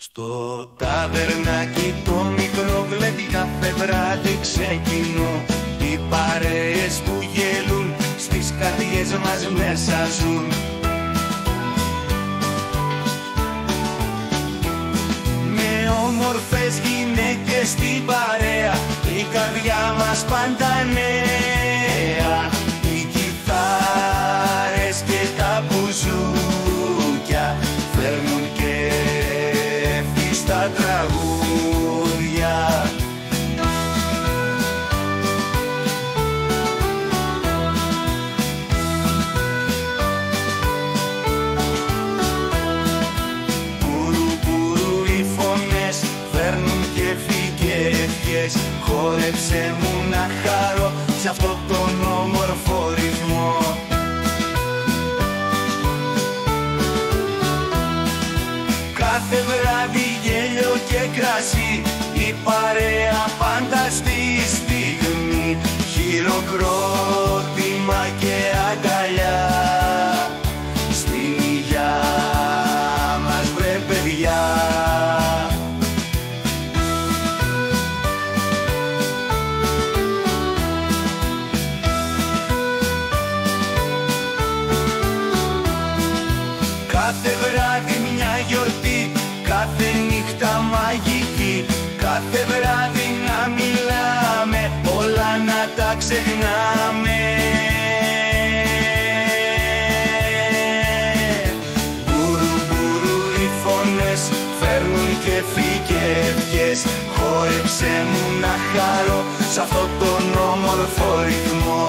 Στο ταβερνάκι το μικρό βλέπει κάθε βράδυ ξεκινώ. Οι παρέες που γελούν στις καρδιές μας μέσα ζουν. Με όμορφες γυναίκες στην παρέα η καρδιά μας πάντα νέα. Οι κιθάρες και τα μπουζούκια φέρνουν κέφι στα τραγούδια. Χόρεψε μου να χαρώ σε αυτό τον όμορφο ρυθμό. Κάθε βράδυ γέλιο και κρασί, η παρέα πάντα στη στιγμή. Χειροκρότημα και αγκαλιά στην υγειά μας βρε παιδιά. Κάθε βράδυ μια γιορτή, κάθε νύχτα μαγική. Κάθε βράδυ να μιλάμε, όλα να τα ξεχνάμε. Μπουρου μπουρου οι φωνές φέρνουν κέφι και ευχές. Χόρεψε μου να χαρώ σ' αυτό τον όμορφο ρυθμό.